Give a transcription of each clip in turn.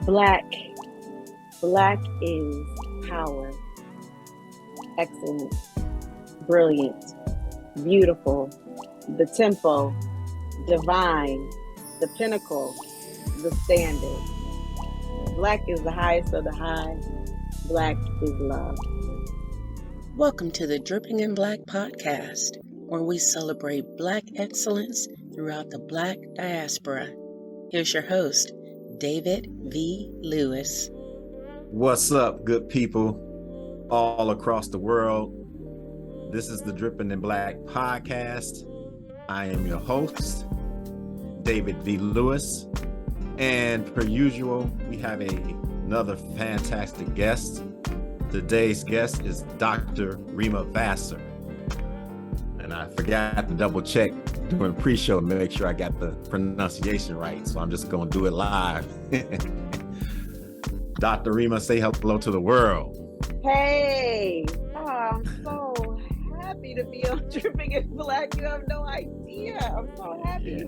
Black. Black is power, excellence, brilliant, beautiful, the tempo, divine, the pinnacle, the standard. Black is the highest of the high. Black is love. Welcome to the Dripping in Black podcast, where we celebrate Black excellence throughout the Black diaspora. Here's your host, David V. Lewis. What's up, good people all across the world? This is the Dripping in Black podcast. I am your host, David V. Lewis. And per usual, we have another fantastic guest. Today's guest is Dr. Rema Vassar. And I forgot to double check during the pre-show to make sure I got the pronunciation right. So I'm just going to do it live. Dr. Rema, say hello to the world. Hey, I'm so happy to be on Dripping in Black. You have no idea. I'm so happy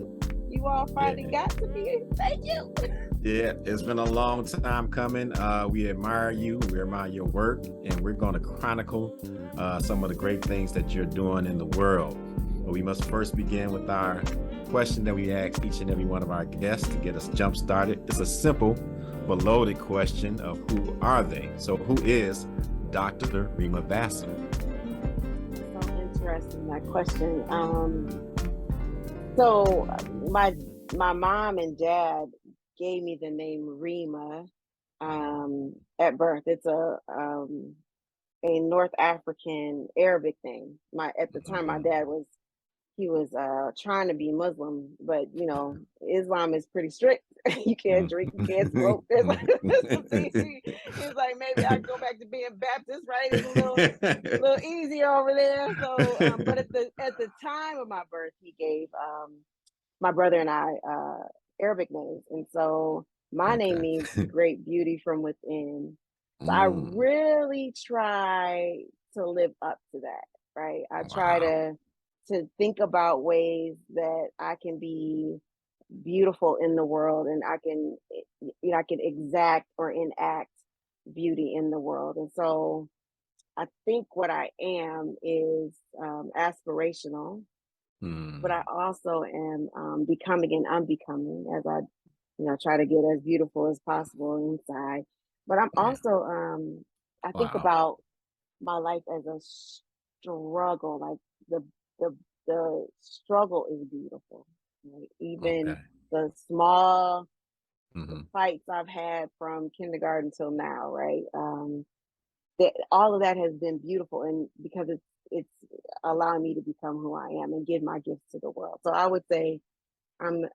you all finally got to me. Thank you. Yeah, it's been a long time coming. We admire you. We admire your work, and we're going to chronicle some of the great things that you're doing in the world. But we must first begin with our question that we ask each and every one of our guests to get us jump started. It's a simple but loaded question of who are they? So who is Dr. Rema Vassar? So interesting, that question. So my mom and dad gave me the name Rema at birth. It's a North African Arabic name. At the time, my dad was trying to be Muslim, but you know, Islam is pretty strict. You can't drink, you can't smoke. There's some things. It's like maybe I go back to being Baptist, right? It's a little easier over there. So, but at the time of my birth, he gave my brother and I Arabic names, and so my name means great beauty from within. So I really try to live up to that, right? I try to think about ways that I can be beautiful in the world, and I can exact or enact beauty in the world. And so I think what I am is aspirational, but I also am becoming and unbecoming as I try to get as beautiful as possible inside. But I'm also I think about my life as a struggle. Like the struggle is beautiful, right? Even the small fights I've had from kindergarten till now, right? All of that has been beautiful, and because it's allowing me to become who I am and give my gifts to the world. So I would say I'm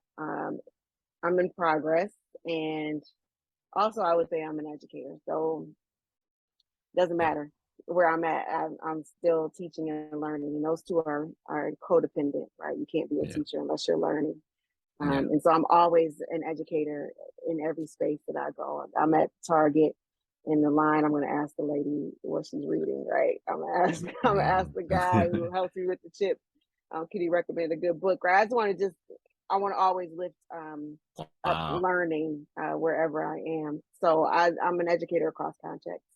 in progress, and also I would say I'm an educator. So it doesn't matter where I'm at, I'm still teaching and learning, and those two are codependent, right? You can't be a teacher unless you're learning. And so I'm always an educator in every space that I go. I'm at Target in the line. I'm going to ask the lady what she's reading, right? I'm gonna ask the guy who helps me with the chips. Can he recommend a good book? Right? I want to always lift up learning wherever I am. So I'm an educator across contexts.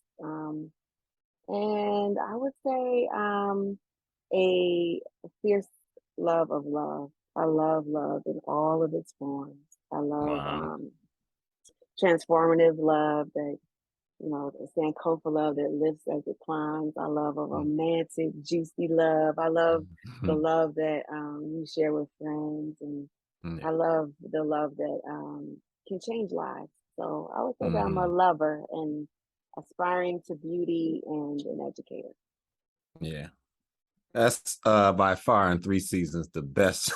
And I would say a fierce love of love. I love love in all of its forms. I love transformative love that, the Sankofa love that lifts as it climbs. I love a romantic, juicy love. I love the love that you share with friends. And I love the love that can change lives. So I would say that I'm a lover and aspiring to beauty and an educator. Yeah. That's by far in 3 seasons the best.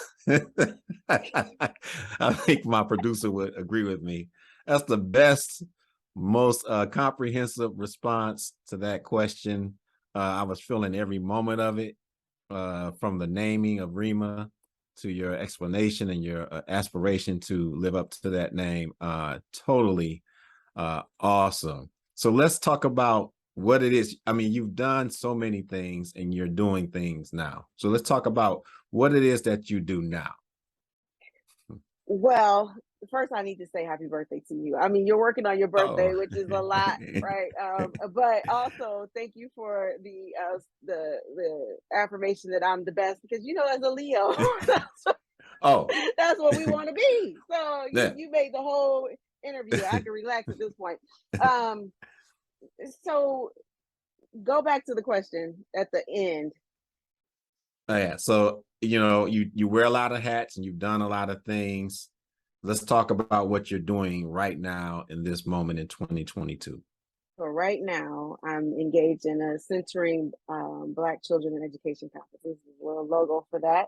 I think my producer would agree with me. That's the best, most comprehensive response to that question. I was feeling every moment of it, from the naming of Rema to your explanation and your aspiration to live up to that name. Totally awesome. So let's talk about what it is. I mean, you've done so many things and you're doing things now. So let's talk about what it is that you do now. Well, first I need to say happy birthday to you. I mean, you're working on your birthday, Oh. which is a lot, right? But also thank you for the affirmation that I'm the best, because as a Leo, Oh, that's what we want to be. So yeah. you made the whole interview. I can relax at this point. Um, so go back to the question at the end. Oh, yeah. So, you wear a lot of hats and you've done a lot of things. Let's talk about what you're doing right now in this moment in 2022. So right now, I'm engaged in a centering Black children in education conference. This is a little logo for that.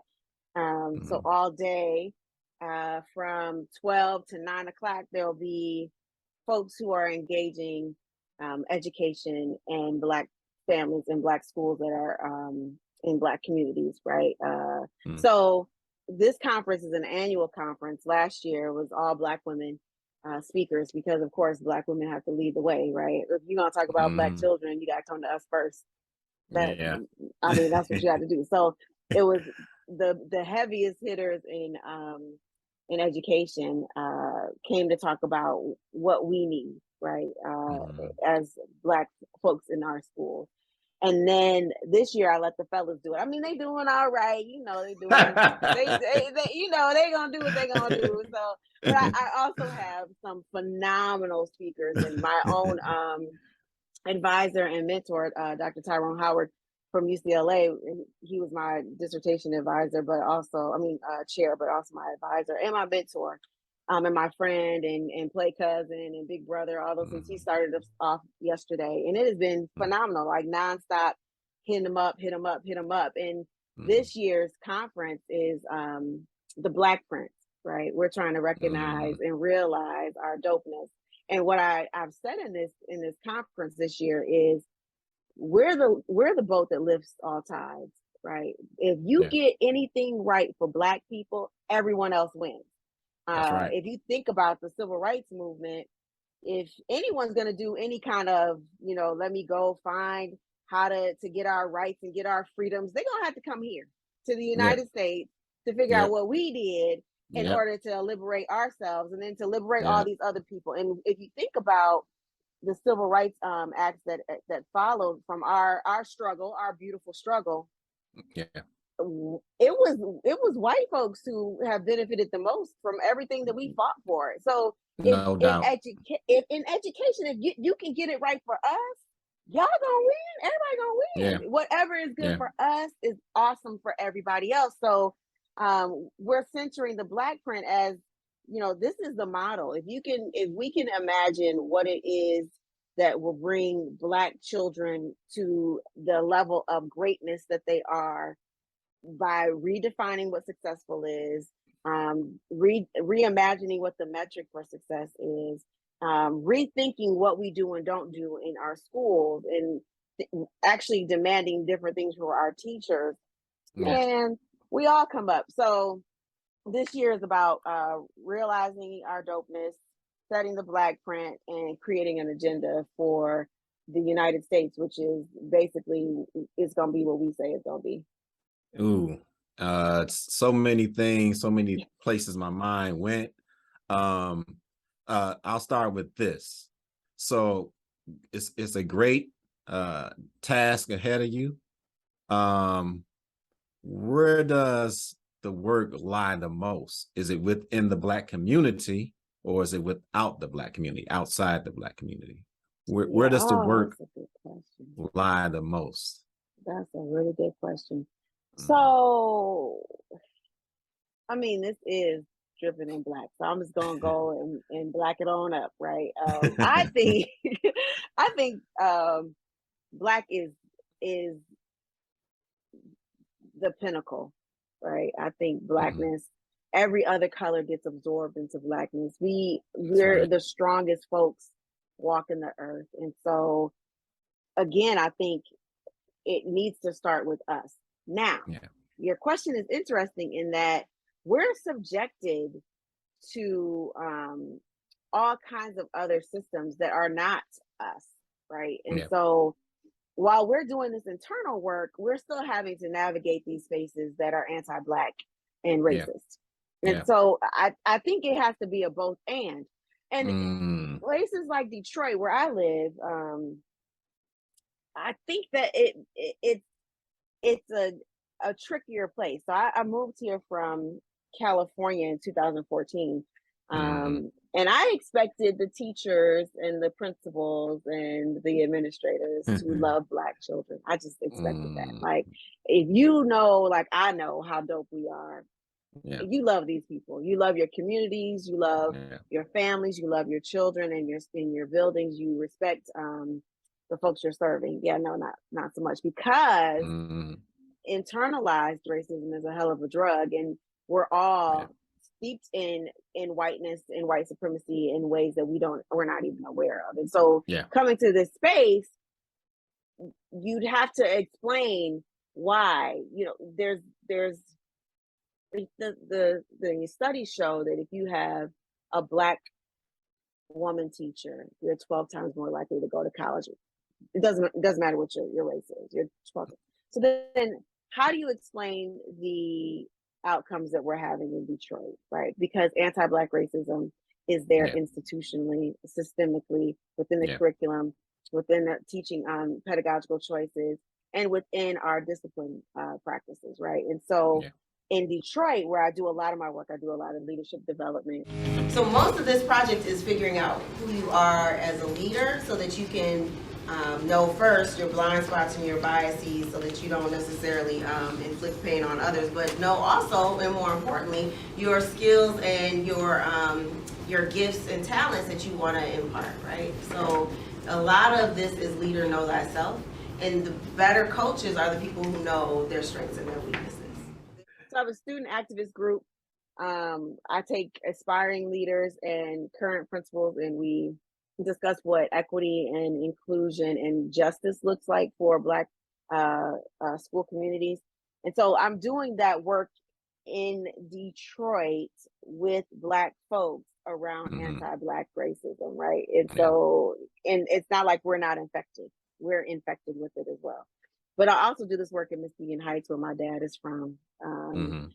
So Mhm. all day, from 12 to 9 o'clock, there'll be folks who are engaging education and Black families in Black schools that are in Black communities, right? Mhm. So this conference is an annual conference. Last year was all Black women speakers, because of course Black women have to lead the way, right? If you're gonna talk about Black Mhm. children, you gotta come to us first. That Yeah. I mean, that's what you had to do. So it was the heaviest hitters in education came to talk about what we need, right? Mhm. As Black folks in our schools. And then this year I let the fellas do it. I mean, they doing all right, they doing they gonna do what they gonna do. So, but I also have some phenomenal speakers in my own advisor and mentor, Dr. Tyrone Howard from UCLA. He was my dissertation advisor, but also, chair, but also my advisor and my mentor, and my friend and play cousin and big brother, all those things. He Mhm. started us off yesterday, and it has been phenomenal, like nonstop, hit him up, hit him up, hit him up. And Mhm. this year's conference is the Blackprint, right? We're trying to recognize Mhm. and realize our dopeness. And what I've said in this conference this year is we're the boat that lifts all tides, right? If you Yeah, get anything right for Black people, everyone else wins. that's right. If you think about the civil rights movement, if anyone's going to do any kind of, let me go find how to get our rights and get our freedoms, they're going to have to come here to the Yeah. United States to figure out Yep. what we did in Yep. order to liberate ourselves and then to liberate all Yeah. these other people. And if you think about the civil rights acts that followed from our struggle, our beautiful struggle, Yeah. it was white folks who have benefited the most from everything that we fought for. So if No in doubt. if in education, if you can get it right for us, y'all gonna win. Everybody Yeah. gonna win. Whatever is good Yeah. for us is awesome for everybody else. So we're centering the Blackprint as, this is the model. If we can imagine what it is that will bring Black children to the level of greatness that they are, by redefining what successful is, reimagining what the metric for success is, rethinking what we do and don't do in our schools, and actually demanding different things for our teachers, Yeah. man, we all come up. So this year is about realizing our dopeness, setting the Blackprint, and creating an agenda for the United States, which is basically it's going to be what we say it's going to be. Ooh. So many things, so many places my mind went. Um, I'll start with this. So it's a great task ahead of you. Um, where does the work lie the most? Is it within the Black community, or is it without the Black community, outside the Black community? Where Yeah, does the oh, work that's a good question. lie the most? That's a really good question. Mhm. So, this is dripping in black. So I'm just gonna go and black it on up, right? I think I think black is the pinnacle, right? I think Mhm. blackness, every other color gets absorbed into blackness. That's We're right. the strongest folks walking the earth. And so again, I think it needs to start with us. Now, Yeah. your question is interesting in that we're subjected to all kinds of other systems that are not us, right? And Yeah. so while we're doing this internal work, we're still having to navigate these spaces that are anti-Black and Yeah. racist. And so I think it has to be a both and. And Mm. places like Detroit, where I live, I think that it's a trickier place. So I moved here from California in 2014. Mm. And I expected the teachers and the principals and the administrators to love Black children. I just expected that. Mm. Like, if you know, like I know how dope we are, Yeah. you love these people. You love your communities. You love Yeah. your families. You love your children and your buildings. You respect the folks you're serving. Yeah, no, not so much, because Mm. internalized racism is a hell of a drug, and we're Yeah. all steeped in whiteness and white supremacy in ways that we're not even aware of. And so Yeah. coming to this space, you'd have to explain why. There's the studies show that if you have a Black woman teacher, you're 12 times more likely to go to college. It doesn't matter what your race is. You're 12. So then, how do you explain the outcomes that we're having in Detroit, right? Because anti-Black racism is there Yeah. institutionally, systemically, within the Yeah. curriculum, within the teaching pedagogical choices, and within our discipline practices, right? And so Yeah. in Detroit, where I do a lot of my work, I do a lot of leadership development. So most of this project is figuring out who you are as a leader so that you can know first your blind spots and your biases so that you don't necessarily inflict pain on others, but know also, and more importantly, your skills and your gifts and talents that you want to impart, right? So a lot of this is leader know thyself, and the better coaches are the people who know their strengths and their weaknesses. So I have a student activist group. I take aspiring leaders and current principals, and we discuss what equity and inclusion and justice looks like for Black school communities. And so I'm doing that work in Detroit with Black folks around anti-Black racism, right? And so, and it's not like we're not infected. We're infected with it as well. But I also do this work in Muskegon Heights, where my dad is from. I'm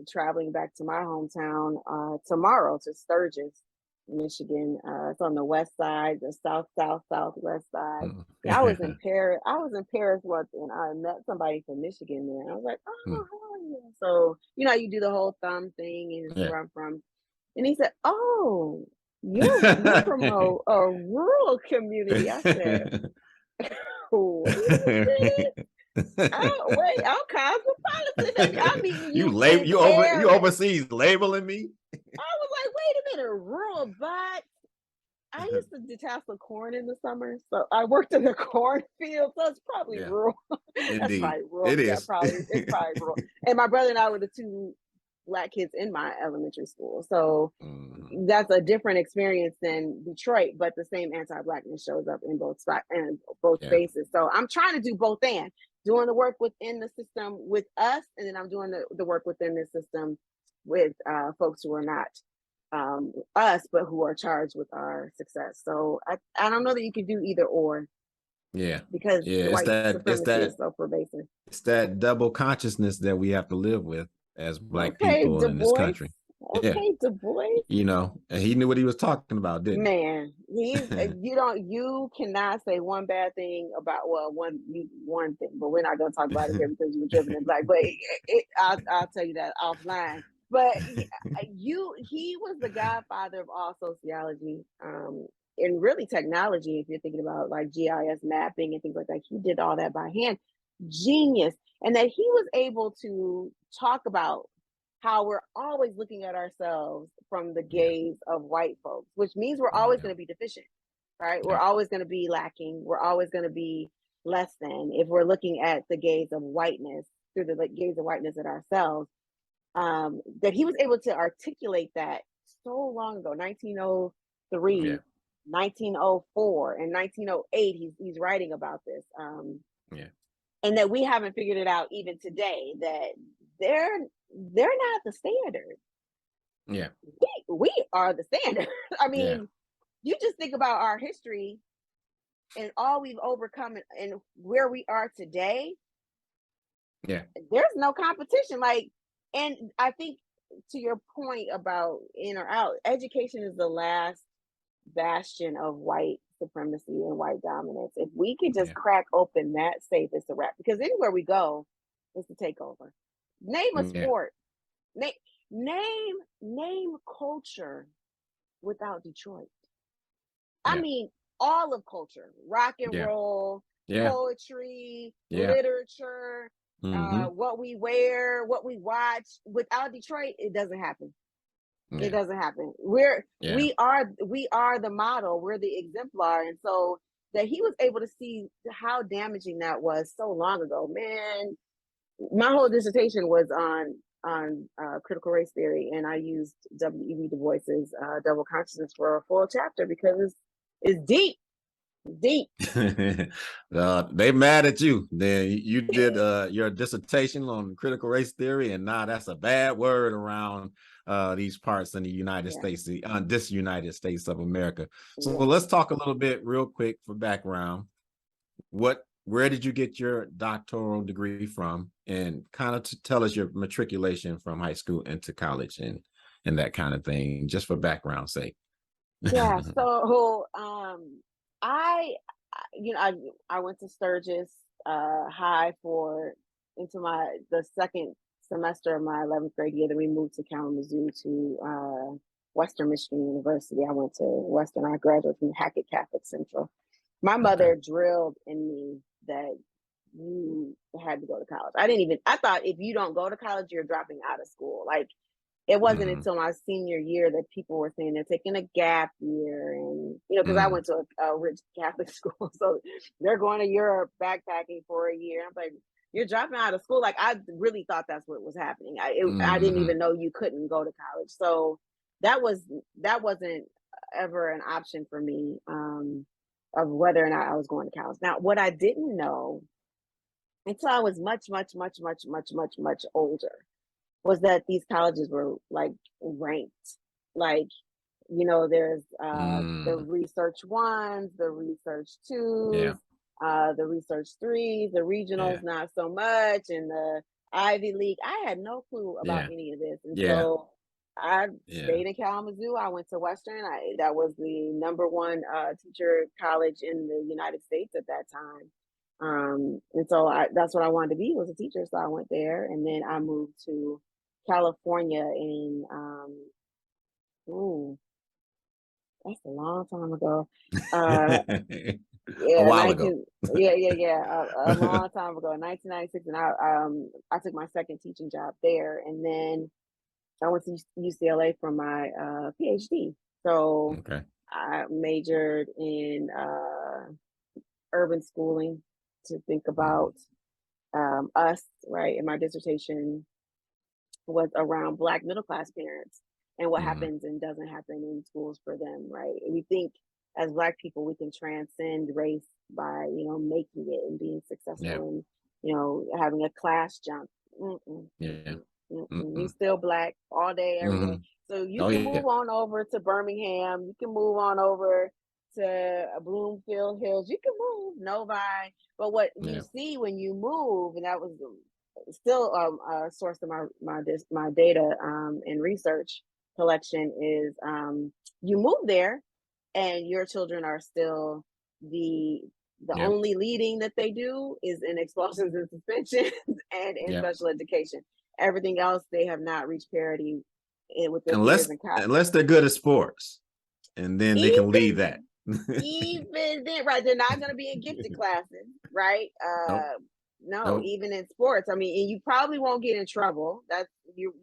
traveling back to my hometown tomorrow to Sturgis, Michigan. It's on the west side, the southwest side. Yeah, I was in Paris. I was in Paris once, and I met somebody from Michigan there. And I was like, "Oh, how are you?" So you do the whole thumb thing, and it's where I'm from. And he said, "Oh, you're from a rural community." I said, "Wait a minute." Oh, wait, I'm cosmopolitan, baby. I'm meeting you in you Paris. overseas labeling me? I was like, wait a minute, rural, but I used to detassel corn in the summer. So I worked in the cornfield. So it's probably Yeah, rural. That's indeed. probably rural. It Yeah, is. it's probably rural. And my brother and I were the two Black kids in my elementary school. So that's a different experience than Detroit, but the same anti-Blackness shows up in both spaces. So I'm trying to do both, and doing the work within the system with us, and then I'm doing the work within the system with folks who are not us, but who are charged with our success. So I don't know that you can do either or. Yeah. Because Yeah, white supremacy is so pervasive. It's that double consciousness that we have to live with as Black Okay, people Du in this Bois. country. Yeah. Okay, Du Bois. And he knew what he was talking about, didn't he? Man, you cannot say one bad thing about one thing, but we're not gonna talk about it here because you were driven in Black. But I'll tell you that offline. But he was the godfather of all sociology, and really technology. If you're thinking about like GIS mapping and things like that, he did all that by hand. Genius, and that he was able to talk about how we're always looking at ourselves from the gaze of white folks, which means we're always going to be deficient, right? We're always going to be lacking. We're always going to be less than if we're looking at the gaze of whiteness through the gaze of whiteness at ourselves. That he was able to articulate that so long ago, 1903, 1904, and 1908. He's writing about this. And that we haven't figured it out even today, that they're not the standard. Yeah. We are the standard. I mean, you just think about our history and all we've overcome and where we are today. Yeah. There's no competition. And I think to your point about in or out, education is the last bastion of white supremacy and white dominance. If we could just Yeah. crack open that safe, it's a wrap. Because anywhere we go, it's a takeover. Name a Yeah. sport. Name name culture without Detroit. I Yeah. mean, all of culture, rock and Yeah. roll, Yeah. poetry, Yeah. literature, Mm-hmm. what we wear, what we watch. Without Detroit, it doesn't happen. It Yeah. doesn't happen. Yeah. We are the model. We're the exemplar, and so that he was able to see how damaging that was so long ago. Man, my whole dissertation was on critical race theory, and I used W.E.B. Du Bois's double consciousness for a full chapter because it's deep, deep. They mad at you. Then you did your dissertation on critical race theory, and now that's a bad word around these parts in the United Yeah, States, this United States of America. So yeah. let's talk a little bit real quick for background. Where did you get your doctoral degree from, and kind of tell us your matriculation from high school into college and that kind of thing, just for background's sake. Yeah, so I I went to Sturgis High for into the second semester of my 11th grade year. Then we moved to Kalamazoo to Western Michigan University. I went to Western. I graduated from Hackett Catholic Central. My Okay. mother drilled in me that you had to go to college. I thought if you don't go to college, you're dropping out of school. Like it wasn't Mm, until my senior year that people were saying they're taking a gap year, and because I mm, went to a rich Catholic school, so they're going to Europe backpacking for a year. I'm like, you're dropping out of school. Like I really thought that's what was happening. I didn't mm, even know you couldn't go to college. So that wasn't ever an option for me of whether or not I was going to college. Now, what I didn't know until I was much older was that these colleges were like ranked. Like, there's the mm. research ones, the research Yeah, twos, the research threes, the regionals, yeah, not so much, and the Ivy League. I had no clue about yeah, any of this. And yeah, so I yeah. stayed in Kalamazoo. I went to Western. That was the number one teacher college in the United States at that time. And so that's what I wanted to be, was a teacher. So I went there, and then I moved to California in ooh, that's a long time ago. Uh A yeah, while ago. 19 yeah, a long time ago, 1996, and I took my second teaching job there, and then I went to UCLA for my PhD. So Okay. I majored in urban schooling to think Mhm. about us, right? And my dissertation was around Black middle class parents and what Mhm. happens and doesn't happen in schools for them, right? And we think as Black people we can transcend race by making it and being Yeah, successful and having a class jump. Mm-mm, yeah. mm-mm, mm-mm. You Mm-mm. still Black all day, every day. Mhm. So you Oh can yeah, move on over to Birmingham. You can move on over to Bloomfield Hills. You can move Novi. But what you yeah, see when you move, and that was still a source of my data and research collection, is you move there and your children are still the yeah, only leading that they do is in expulsions and suspensions and in yeah. special education. Everything else they have not reached parity with their peers Unless in unless they're good at sports, and then they can leave even that. even then, right? They're not going to be in gifted classes, right? Nope. No, Nope. even in sports. I mean, and you probably won't get in trouble. That's you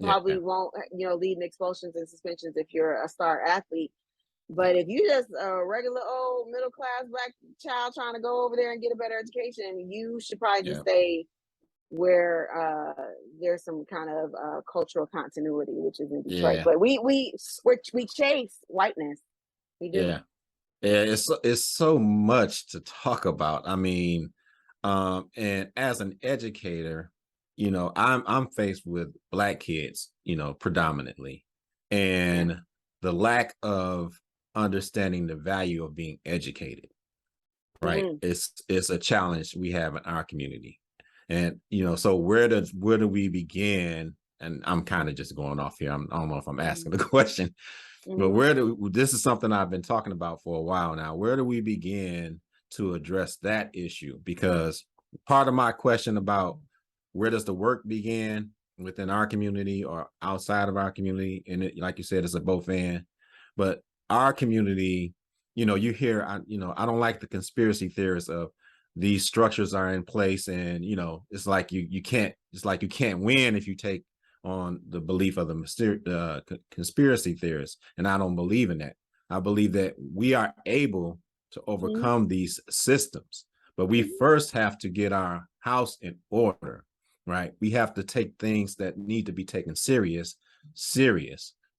probably Yeah. won't lead in expulsions and suspensions if you're a star athlete. But if you just a regular old middle class Black child trying to go over there and get a better education, you should probably just Yeah. stay where there's some kind of cultural continuity, which is in Detroit. Yeah. But we chase whiteness. We do. Yeah. Yeah. It's so much to talk about. I mean, and as an educator, I'm faced with Black kids, predominantly, Yeah. and the lack of understanding the value of being educated. Right. Mm-hmm. It's a challenge we have in our community. And so where do we begin and I'm kind of just going off here. I don't know if I'm asking Mm-hmm. the question, but Mm-hmm. this is something I've been talking about for a while now. Where do we begin to address that issue? Because part of my question about where does the work begin within our community or outside of our community, and it, like you said, it's a both and, but our community, you hear, I don't like the conspiracy theorists of these structures are in place, and it's like you can't win if you take on the belief of the conspiracy theorists, and I don't believe in that. I believe that we are able to overcome these systems, but we first have to get our house in order, right? We have to take things that need to be taken serious.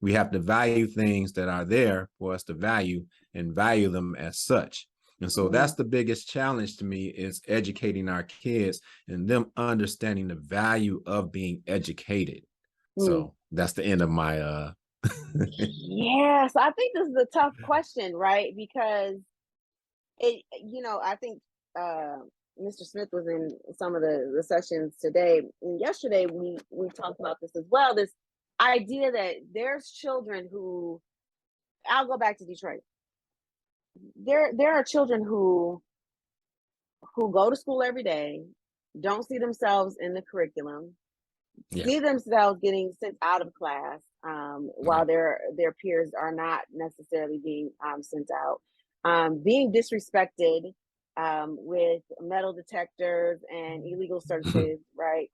We have to value things that are there for us to value and value them as such. And so that's the biggest challenge to me, is educating our kids and them understanding the value of being educated. So that's the end of my Yeah, so I think this is a tough question, right? Because I think Mr. Smith was in some of the sessions today, and yesterday we talked about this as well. This idea that there's children who, I'll go back to Detroit. There are children who go to school every day, don't see themselves in the curriculum, see themselves getting sent out of class, while their peers are not necessarily being sent out, being disrespected with metal detectors and illegal searches, right?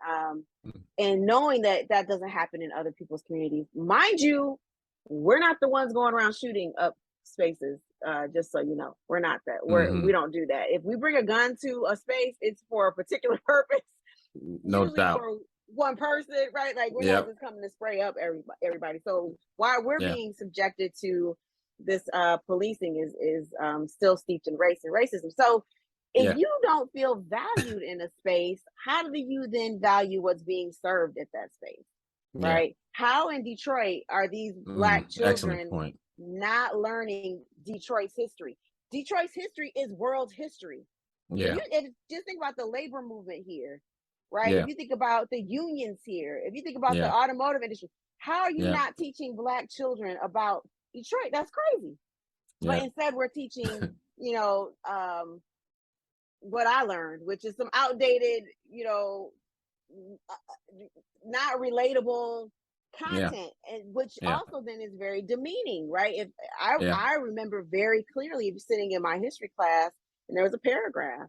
And knowing that that doesn't happen in other people's communities. Mind you, we're not the ones going around shooting up spaces. Just so you know, we're not that. We don't do that. If we bring a gun to a space, it's for a particular purpose. No Usually doubt. for one person, right? Like, we're not just coming to spray up everybody. So while we're being subjected to this policing is still steeped in race and racism. So if you don't feel valued in a space, how do you then value what's being served at that space? Right? How in Detroit are these Black children not learning Detroit's history? Detroit's history is world history. Just think about the labor movement here, right? If you think about the unions here, if you think about the automotive industry, how are you not teaching Black children about Detroit? That's crazy. But instead we're teaching, what I learned, which is some outdated, not relatable content, and which also then is very demeaning, right? If I remember very clearly sitting in my history class, and there was a paragraph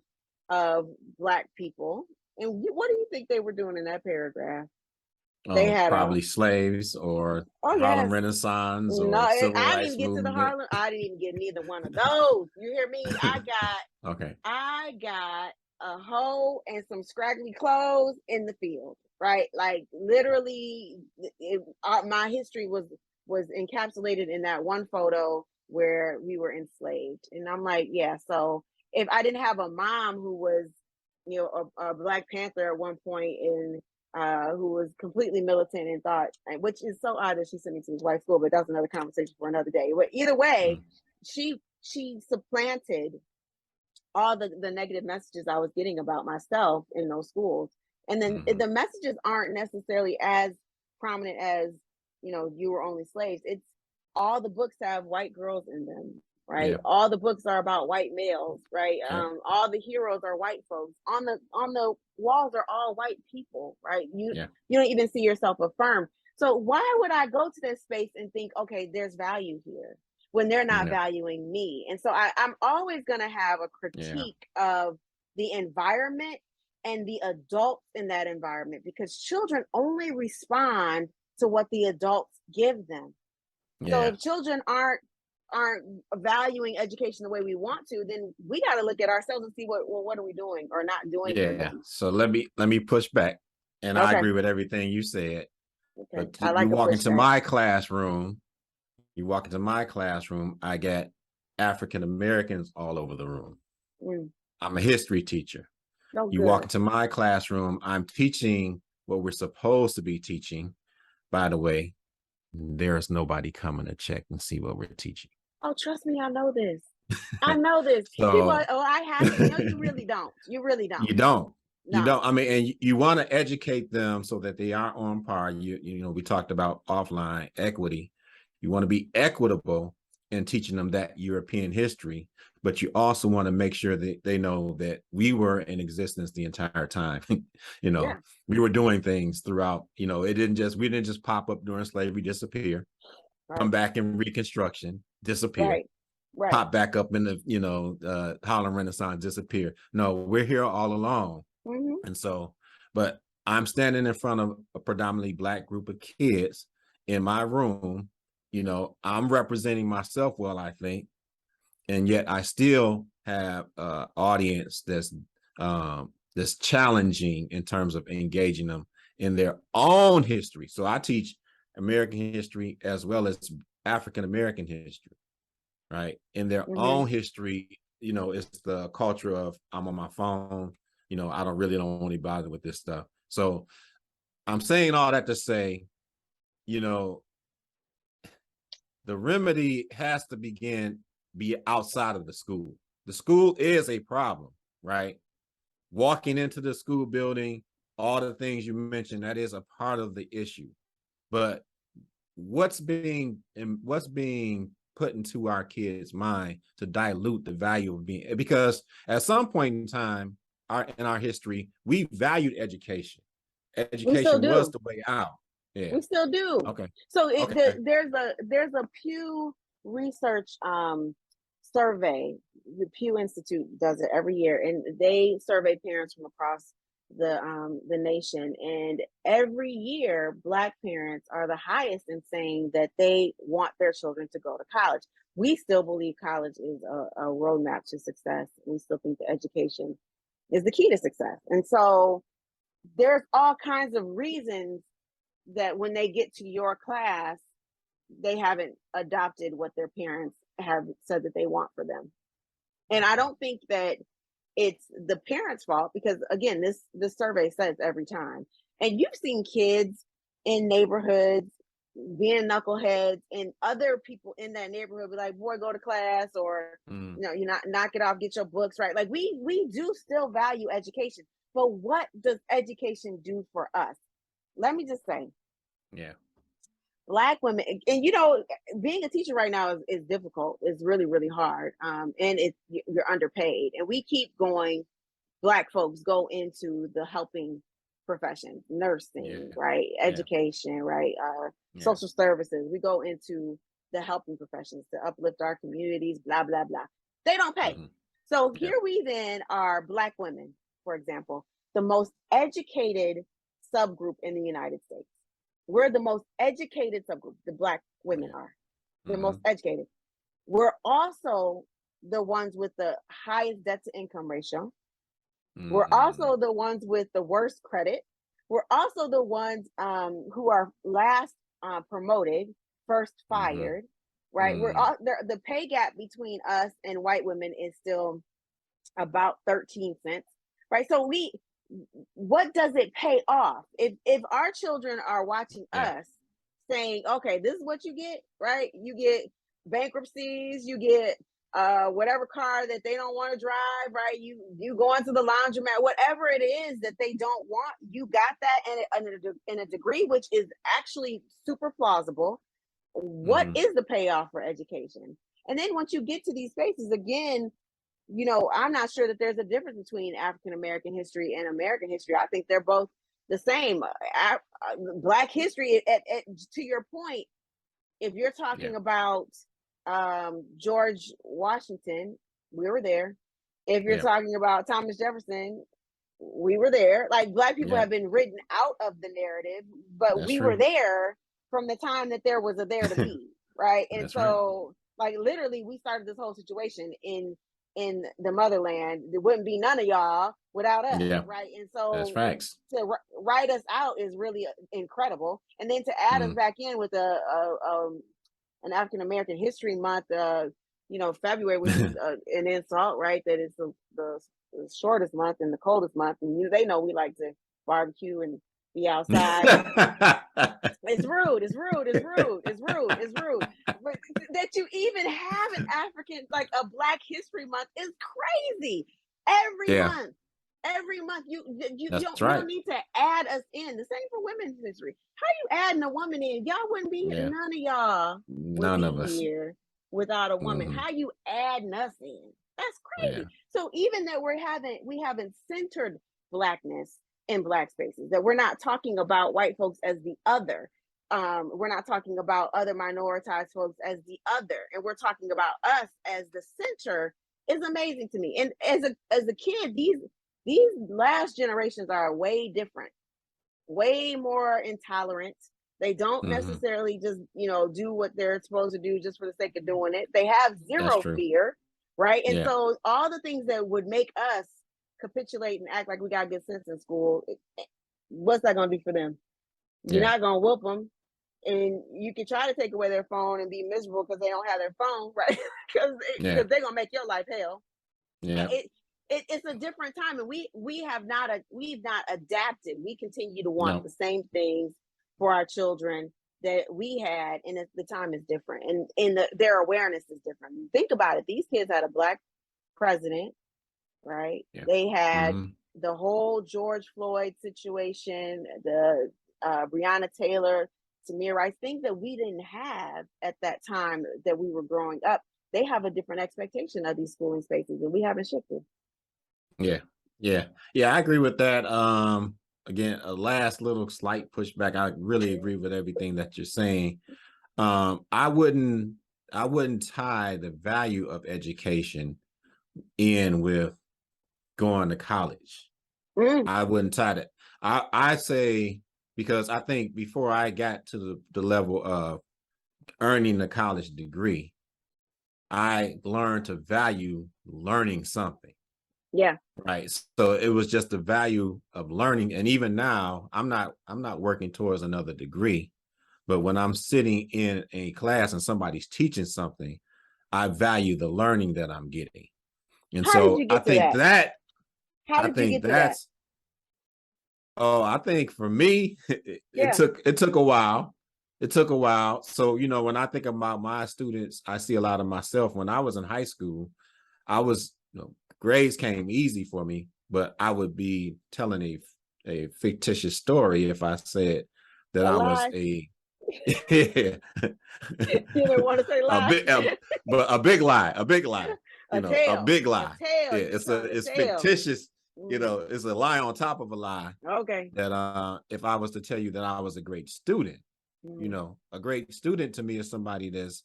of Black people, and what do you think they were doing in that paragraph? They had probably slaves or Harlem Renaissance no, or civil I didn't rights even get to the movement. Harlem. I didn't even get neither one of those. You hear me? I got a hoe and some scraggly clothes in the field, right? Like, literally, my history was encapsulated in that one photo where we were enslaved. And I'm like, yeah. So if I didn't have a mom who was, a Black Panther at one point, and who was completely militant and thought, which is so odd that she sent me to this white school, but that's another conversation for another day. But either way, she supplanted all the negative messages I was getting about myself in those schools. And then the messages aren't necessarily as prominent as, you were only slaves. It's all the books have white girls in them, right? All the books are about white males, right? All the heroes are white folks. On the walls are all white people, right? You don't even see yourself affirmed. So why would I go to this space and think, okay, there's value here, when they're not valuing me? And so I'm always going to have a critique of the environment and the adults in that environment, because children only respond to what the adults give them. So if children aren't valuing education the way we want to, then we got to look at ourselves and see what are we doing or not doing for them. So let me push back, and I agree with everything you said. Okay. But you walk into my classroom, I got African Americans all over the room. I'm a history teacher. You walk into my classroom, I'm teaching what we're supposed to be teaching. By the way, there's nobody coming to check and see what we're teaching. Oh, trust me, I know this. I know this. So, people are, I have to. No, you really don't. You really don't. You don't. You No. don't, I mean, and you want to educate them so that they are on par. You know, we talked about offline equity. You want to be equitable in teaching them that European history, but you also want to make sure that they know that we were in existence the entire time. You know, Yeah. we were doing things throughout, you know, we didn't just pop up during slavery, disappear, come Right. back in Reconstruction, disappear, Right. Right. pop back up in the, you know, Harlem Renaissance, disappear. No, we're here all along. Mm-hmm. And so, but I'm standing in front of a predominantly Black group of kids in my room. You know, I'm representing myself well, I think, and yet I still have audience that's challenging in terms of engaging them in their own history. So I teach American history as well as African American history, right? In their Mm-hmm. own history, you know, it's the culture of I'm on my phone, you know, I don't want to bother with this stuff. So I'm saying all that to say, you know, the remedy has to be outside of the school. The school is a problem, right? Walking into the school building, all the things you mentioned, that is a part of the issue. But what's being put into our kids' mind to dilute the value of being, because at some point in time in our history, we valued education. We still Education was do. the way out. Yeah. We still do. Okay. So Okay. there's a Pew Research survey. The Pew Institute does it every year, and they survey parents from across the nation. And every year, Black parents are the highest in saying that they want their children to go to college. We still believe college is a roadmap to success. We still think that education is the key to success. And so there's all kinds of reasons that when they get to your class, they haven't adopted what their parents have said that they want for them. And I don't think that it's the parents' fault, because again, this survey says every time. And you've seen kids in neighborhoods being knuckleheads, and other people in that neighborhood be like, boy, go to class, or you know, you not knock it off, get your books right. Like we do still value education, but what does education do for us? Let me just say, Yeah. Black women, and you know, being a teacher right now is difficult. It's really, really hard. And you're underpaid. And we keep going, Black folks go into the helping professions, nursing, Yeah. right? Yeah. Education, right? Yeah. Social services. We go into the helping professions to uplift our communities, blah, blah, blah. They don't pay. Mm-hmm. So Yeah. here we then are, Black women, for example, the most educated subgroup in the United States. We're the most educated subgroup. The Black women are the most educated. We're also the ones with the highest debt to income ratio. We're also the ones with the worst credit. We're also the ones who are last promoted, first fired, right? We're all the pay gap between us and white women is still about 13 cents, right? So what does it pay off if our children are watching us saying, okay, this is what you get, right? You get bankruptcies, you get whatever car that they don't want to drive, right? You go into the laundromat, whatever it is that they don't want, you got that in a degree, which is actually super plausible. What is the payoff for education? And then once you get to these spaces, again, you know, I'm not sure that there's a difference between African American history and American history. I think they're both the same. Black history, to your point, if you're talking about George Washington, we were there. If you're talking about Thomas Jefferson, we were there. Like, Black people have been written out of the narrative, but That's we were true. there from the time that there was a there to be, right? And That's right. so, like, literally, we started this whole situation in the motherland. There wouldn't be none of y'all without us, right? And That's so facts. to write us out is really incredible, and then to add us back in with an African American History Month, you know, February, which is an insult, right? That is the shortest month and the coldest month, and they know we like to barbecue and be outside. It's rude. It's rude. It's rude. It's rude. It's rude. But that you even have an Black History Month is crazy. Every month, Every month, you That's you right. don't need to add us in. The same for women's history. How you adding a woman in? Y'all wouldn't be here. Yeah. None of y'all would None of be us. here without a woman. Hmm. How you adding us in? That's Yeah. crazy. So even that we haven't centered Blackness in Black spaces. That we're not talking about white folks as the other. We're not talking about other minoritized folks as the other, and we're talking about us as the center. Is amazing to me. And as a kid, these last generations are way different, way more intolerant. They don't Hmm. necessarily just, do what they're supposed to do just for the sake of doing it. They have That's zero true. fear, right? And Yeah. so all the things that would make us capitulate and act like we got good sense in school, what's that going to do for them? You're Yeah. not going to whoop them. And you can try to take away their phone and be miserable because they don't have their phone, right? Because Yeah. they're going to make your life hell. Yeah. It's a different time, and we've not adapted. We continue to want No. the same things for our children that we had, and the time is different, and their awareness is different. Think about it. These kids had a Black president, right? Yeah. They had Hmm. the whole George Floyd situation, the Breonna Taylor, Tamir Rice, things that we didn't have at that time that we were growing up. They have a different expectation of these schooling spaces, and we haven't shifted. Yeah. Yeah. Yeah. I agree with that. Again, a last little slight pushback. I really agree with everything that you're saying. I wouldn't tie the value of education in with going to college. Mm. I wouldn't tie that. I say, because I think before I got to the level of earning a college degree, I learned to value learning something. Yeah. Right. So it was just the value of learning. And even now, I'm not working towards another degree. But when I'm sitting in a class and somebody's teaching something, I value the learning that I'm getting. And How did so you get to that? How I did you think get to that? that's I think for me, it Yeah. took a while. It took a while. So, when I think about my students, I see a lot of myself. When I was in high school, I was, grades came easy for me, but I would be telling a fictitious story if I said that A I was lie. a You didn't want to say a lie. big but a big lie, A a tale. big A lie. tale. Yeah, You telling a it's tale. fictitious, Mm. it's a lie on top of a lie. Okay. That if I was to tell you that I was a great student, Mm. a great student to me is somebody that's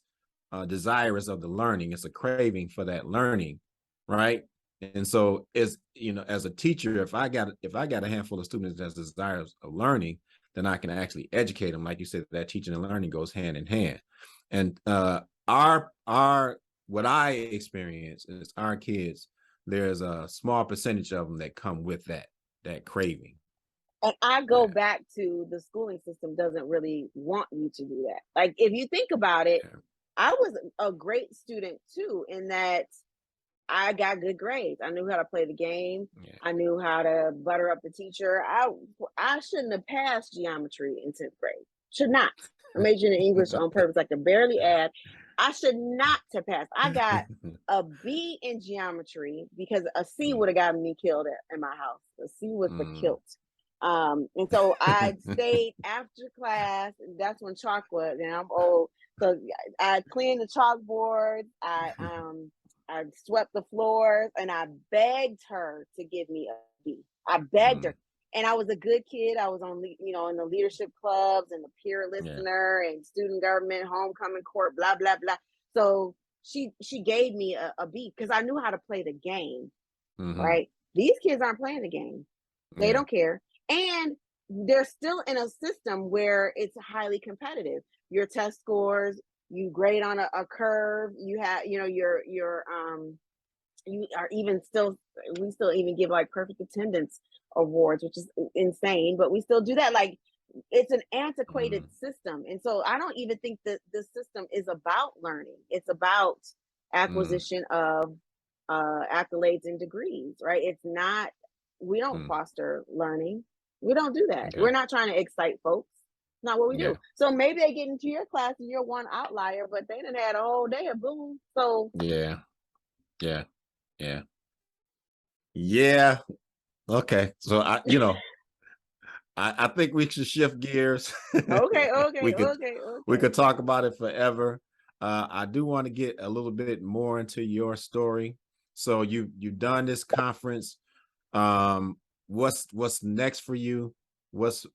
desirous of the learning. It's a craving for that learning, right? And so, as a teacher, if I got a handful of students that's desirous of learning, then I can actually educate them. Like you said, that teaching and learning goes hand in hand. And our what I experience is our kids. There's a small percentage of them that come with that craving. And I go Yeah. back to the schooling system doesn't really want you to do that. Like, if you think about it, Yeah. I was a great student too, in that I got good grades. I knew how to play the game. Yeah. I knew how to butter up the teacher. I shouldn't have passed geometry in 10th grade. Should not. I majored in English on purpose. I could barely add. I should not have passed. I got a B in geometry because a C would have gotten me killed in my house. A C was the Mm. kilt. And so I stayed after class. That's when chalk was, and I'm old. So I cleaned the chalkboard. I swept the floors, and I begged her to give me a B. I begged her, and I was a good kid. I was on, in the leadership clubs and the peer Yeah. listener and student government, homecoming court, blah blah blah. So she gave me a B because I knew how to play the game. Mm-hmm. Right? These kids aren't playing the game. They Yeah. don't care, and they're still in a system where it's highly competitive. Your test scores, you grade on a curve, you have, your you are even still, we still even give like perfect attendance awards, which is insane, but we still do that. Like, it's an antiquated system, and so I don't even think that this system is about learning. It's about Mm. acquisition of accolades and degrees, right? It's not, we don't Mm. foster learning. We don't do that. Okay. We're not trying to excite folks. Not what we Yeah. do. So maybe they get into your class and you're one outlier, but they done had a whole day of boom. So Yeah. Yeah. Yeah. Yeah. Okay. So I think we should shift gears. Okay, we okay, could okay, we okay. could talk about it forever. I do want to get a little bit more into your story. So you've done this conference. What's next for you? What's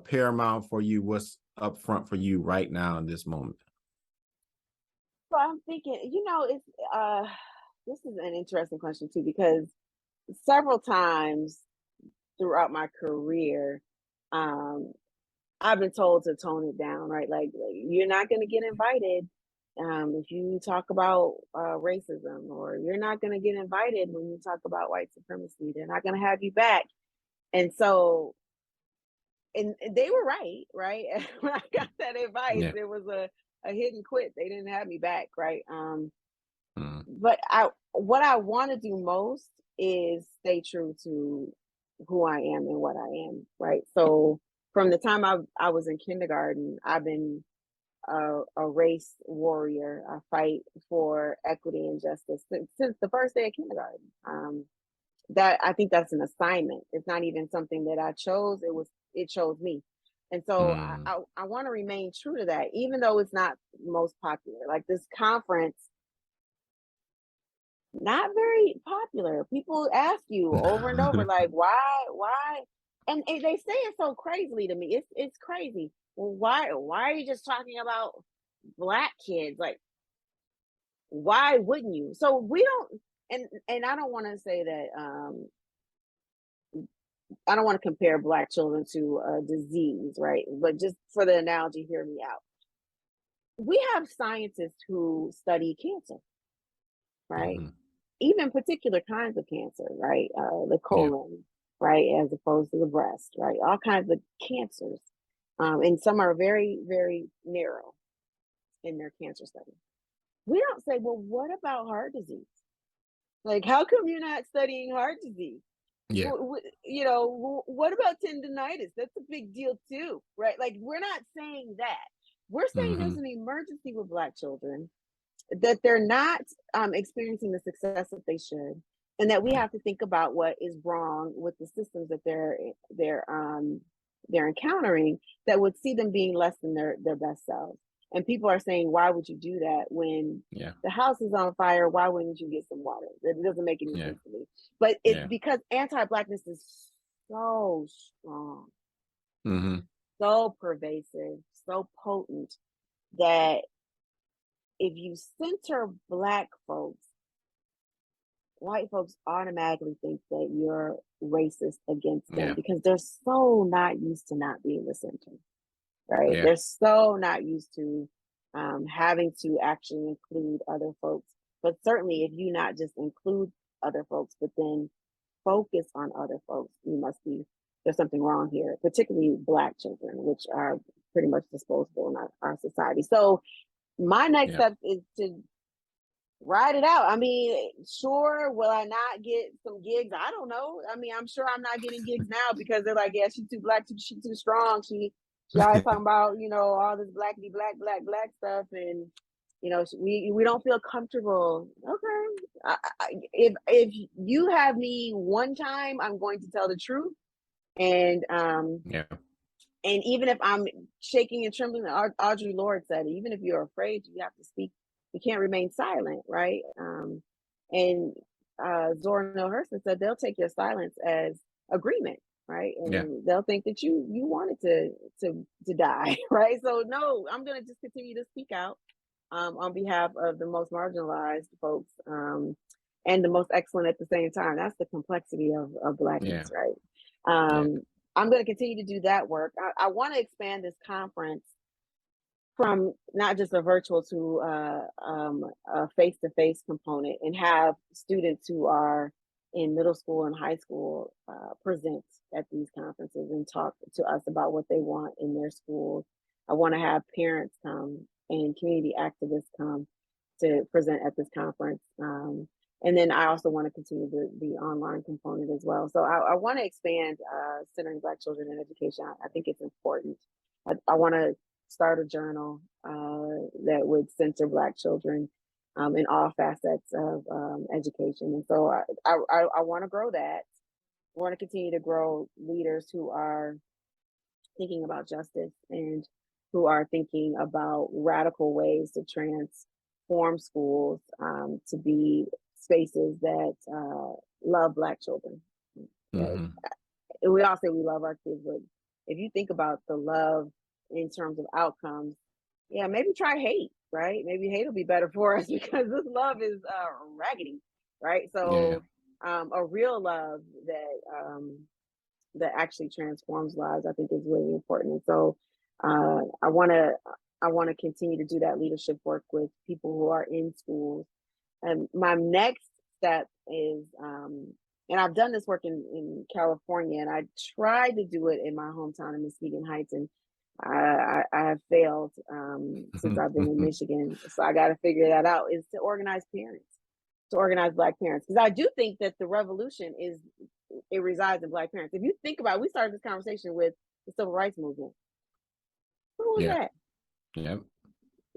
paramount for you? What's up front for you right now in this moment? So I'm thinking, it's this is an interesting question too, because several times throughout my career, um, I've been told to tone it down, right? Like, you're not going to get invited if you talk about racism, or you're not going to get invited when you talk about white supremacy. They're not going to have you back. And so, and they were right, right? When I got that advice, Yeah. it was a hit and quit. They didn't have me back, right? Mm, But what I want to do most is stay true to who I am and what I am, right? So from the time I was in kindergarten, I've been a race warrior. I fight for equity and justice since the first day of kindergarten. That I think that's an assignment. It's not even something that I chose. It chose me. And so mm, I want to remain true to that, even though it's not most popular. Like this conference, not very popular. People ask you over and over, like, why? And they say it so crazily to me. It's crazy. Well, why are you just talking about black kids? Like, why wouldn't you? So we don't, and I don't want to say that I don't want to compare black children to a disease, right? But just for the analogy, hear me out. We have scientists who study cancer, right? mhm. Even particular kinds of cancer, right? The Yeah. colon, right, as opposed to the breast, right? All kinds of cancers, and some are very, very narrow in their cancer study. We don't say, well, what about heart disease? Like, how come you're not studying heart disease? Yeah. What about tendinitis? That's a big deal too, right? Like, we're not saying that. We're saying there's Hmm. an emergency with black children, that they're not experiencing the success that they should, and that we Yeah. have to think about what is wrong with the systems that they're encountering, that would see them being less than their best selves. And people are saying, why would you do that when Yeah. the house is on fire? Why wouldn't you get some water? It doesn't make any Yeah. sense to me. But it's Yeah. because anti-blackness is so strong, Hmm. so pervasive, so potent, that if you center black folks, white folks automatically think that you're racist against them, Yeah. because they're so not used to not being the center, right? Yeah. They're so not used to having to actually include other folks. But certainly, if you not just include other folks, but then focus on other folks, there's something wrong here, particularly black children, which are pretty much disposable in our society. So my next Yeah. step is to ride it out. I mean, sure, will I not get some gigs? I don't know. I mean, I'm sure I'm not getting gigs now, because they're like, yeah, she's too black, she's too strong. She always talking about, all this blackity black stuff, and we don't feel comfortable. Okay, if you have me one time, I'm going to tell the truth, and Yeah. and even if I'm shaking and trembling, Audre Lorde said, even if you're afraid, you have to speak. You can't remain silent, right? And Zora Neale Hurston said they'll take your silence as agreement, right? Yeah. And they'll think that you wanted to die, right? So no, I'm gonna just continue to speak out on behalf of the most marginalized folks, and the most excellent at the same time. That's the complexity of Yeah. blackness, right? Yeah. I'm going to continue to do that work. I want to expand this conference from not just a virtual to a face-to-face component, and have students who are in middle school and high school present at these conferences and talk to us about what they want in their schools. I want to have parents come and community activists come to present at this conference. And then I also want to continue the online component as well. So I want to expand centering Black children in education. I think it's important. I want to start a journal that would center Black children in all facets of education. And so I want to grow that. want to continue to grow leaders who are thinking about justice and who are thinking about radical ways to transform schools to be spaces that love Black children. Mm-hmm. We all say we love our kids, but if you think about the love in terms of outcomes, yeah, maybe try hate, right? Maybe hate will be better for us because this love is raggedy, right? Yeah. So a real love that actually transforms lives, I think, is really important. And so I want to continue to do that leadership work with people who are in schools. And my next step is, and I've done this work in California, and I tried to do it in my hometown in Muskegon Heights, and I have failed since I've been in Michigan. So I got to figure that out, is to organize parents, to organize Black parents. Because I do think that the revolution it resides in Black parents. If you think about it, we started this conversation with the Civil Rights Movement. Who was Yeah. that? Yeah.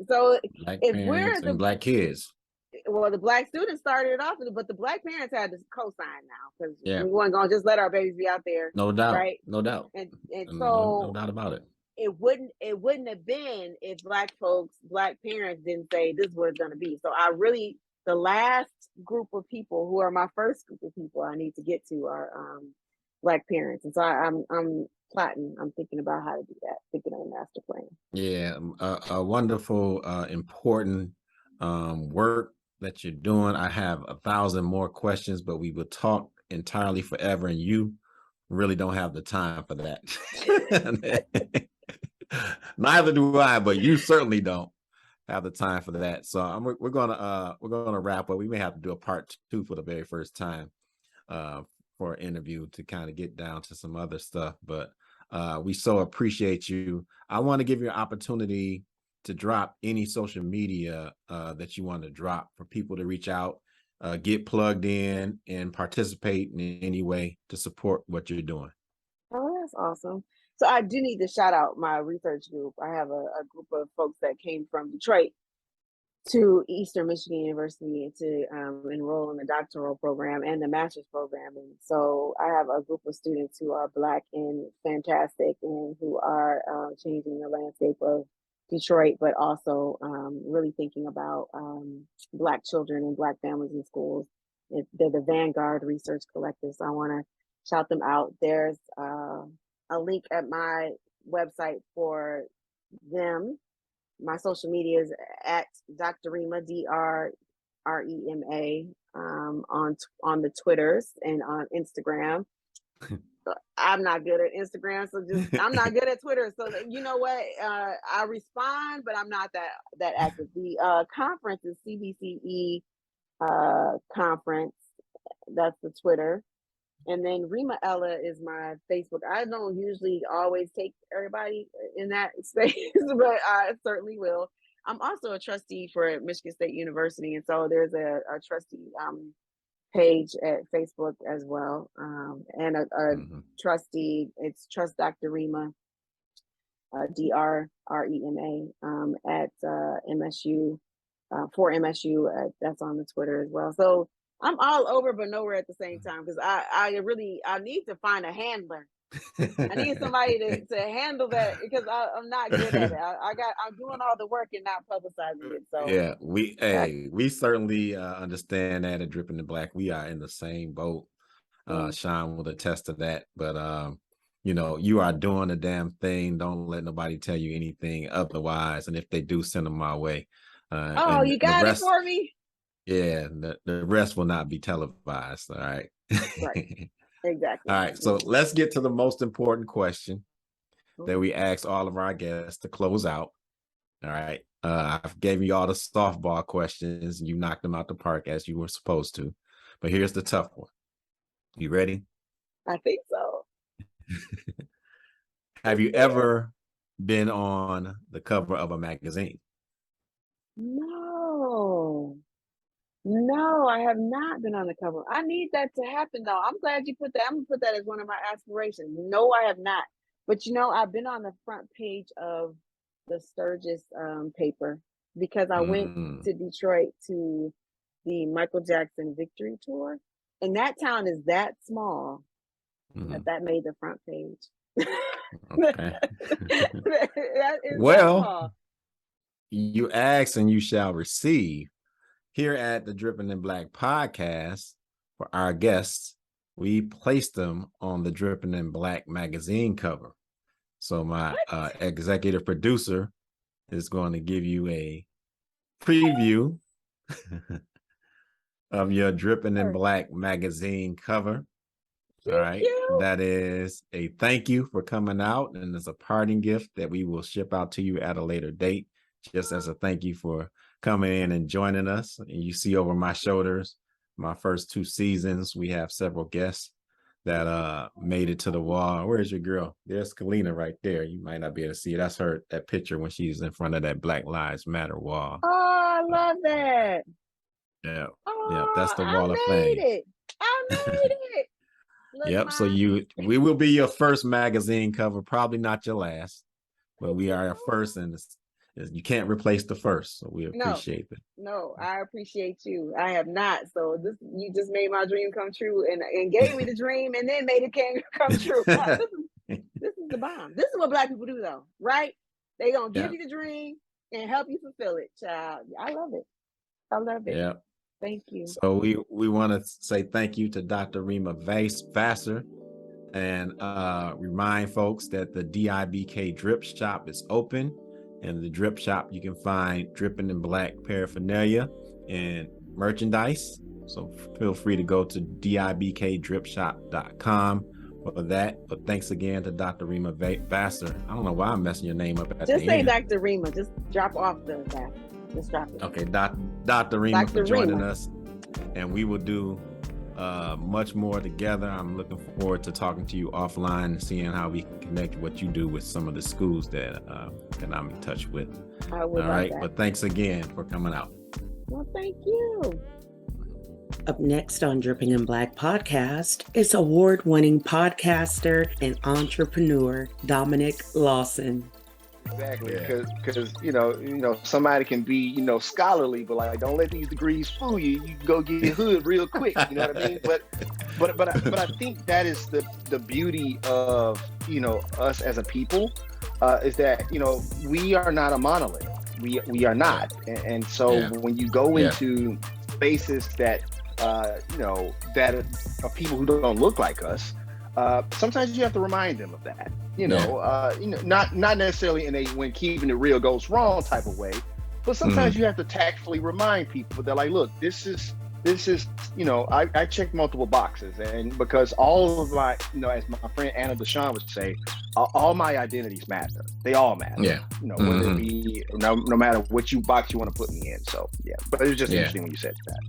So Black if we're parents and Black kids. well, the Black students started it off, but the Black parents had to co-sign now because Yeah. we weren't gonna just let our babies be out there, No doubt. right? No doubt. And No so doubt about it. it wouldn't have been if Black parents didn't say this is what it's gonna be. So the last group of people who are my first group of people I need to get to are Black parents, and so I'm plotting. I'm thinking about how to do that. Thinking of a master plan. Yeah, a wonderful, important work that you're doing. I have 1,000 more questions, but we would talk entirely forever, and you really don't have the time for that. Neither do I, but you certainly don't have the time for that. So we're gonna wrap up. We may have to do a part 2 for the very first time for an interview to kind of get down to some other stuff, but we so appreciate you. I want to give you an opportunity to drop any social media that you want to drop for people to reach out, get plugged in, and participate in any way to support what you're doing. Oh, that's awesome. So I do need to shout out my research group. I have a group of folks that came from Detroit to Eastern Michigan University to enroll in the doctoral program and the master's program. And so I have a group of students who are Black and fantastic and who are changing the landscape of Detroit, but also really thinking about Black children and Black families in schools. They're the Vanguard Research Collective. So I want to shout them out. There's a link at my website for them. My social media is at Dr. Rema, DRREMA, on the Twitters and on Instagram. I'm not good at Instagram, so I'm not good at Twitter. So you know what? I respond, but I'm not that active. The conference is CBCE conference. That's the Twitter. And then Rema Ella is my Facebook. I don't usually always take everybody in that space, but I certainly will. I'm also a trustee for Michigan State University, and so there's a trustee page at Facebook as well, and a trustee. It's Trust Dr. Rema, DRREMA, at MSU, for MSU. That's on the Twitter as well. So I'm all over, but nowhere at the same time, because I need to find a handler. I need somebody to handle that because I'm not good at it. I'm doing all the work and not publicizing it. So yeah, we certainly understand that at Dripping in Black. We are in the same boat. Sean will attest to that. But you are doing a damn thing. Don't let nobody tell you anything otherwise. And if they do, send them my way. And you the got rest, it for me. Yeah, the rest will not be televised. All right. Right. Exactly. All right. So let's get to the most important question that we ask all of our guests to close out. All right. I've gave you all the softball questions and you knocked them out the park as you were supposed to. But here's the tough one. You ready? I think so. Have you ever been on the cover of a magazine? No, I have not been on the cover. I need that to happen though. I'm glad you put that. I'm gonna put that as one of my aspirations. No, I have not. But I've been on the front page of the Sturgis paper because I went to Detroit to the Michael Jackson Victory Tour. And that town is that small But that made the front page. Okay. That is Well, all. you ask and you shall receive. Here at the Dripping in Black podcast, for our guests, we placed them on the Dripping in Black magazine cover. So my executive producer is going to give you a preview of your Dripping in Black magazine cover. All right. That is a thank you for coming out, and it's a parting gift that we will ship out to you at a later date, just as a thank you for coming in and joining us. And you see over my shoulders, my first 2 seasons, we have several guests that made it to the wall. Where's your girl? There's Kalina right there. You might not be able to see it. That's her, that picture when she's in front of that Black Lives Matter wall. Oh, I love that. Yeah. Oh, Yeah. That's the wall of made fame. it. I made it. Look, Yep. So we will be your first magazine cover, probably not your last, but we are your first, and you can't replace the first. So we appreciate it. No, I appreciate you. I have not. So you just made my dream come true, and gave me the dream, and then made it come true. This is the bomb. This is what Black people do, though, right? They gonna give you the dream and help you fulfill it, child. I love it. I love it. Yeah. Thank you. So we want to say thank you to Dr. Rema Vassar, and remind folks that the DIBK Drip Shop is open. In the Drip Shop, you can find Dripping in Black paraphernalia and merchandise. So feel free to go to dibkdripshop.com for that. But thanks again to Dr. Rema Vassar. I don't know why I'm messing your name up at Just the say end. Dr. Rema. Just drop off the Vassar. Just drop it. Okay, Dr. Rema for joining us. And we will do much more together. I'm looking forward to talking to you offline and seeing how we can connect what you do with some of the schools that I'm in touch with. I would. All right, but thanks again for coming out. Well, thank you. Up next on Dripping in Black podcast is award-winning podcaster and entrepreneur Dominic Lawson. Exactly, because you know somebody can be scholarly, but like don't let these degrees fool you. You can go get hood real quick. You know what I mean? But I think that is the beauty of us as a people, is that we are not a monolith. We are not, and so when you go into spaces that that are people who don't look like us, sometimes you have to remind them of that. Not necessarily in a when keeping it real goes wrong type of way, but sometimes you have to tactfully remind people that, like, look, this is I checked multiple boxes, and because all of my as my friend Anna Deshawn would say, all my identities matter. They all matter. Whether it be no matter which box you want to put me in. So but it was just interesting when you said that.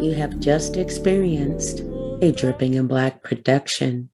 You have just experienced a Dripping in Black production.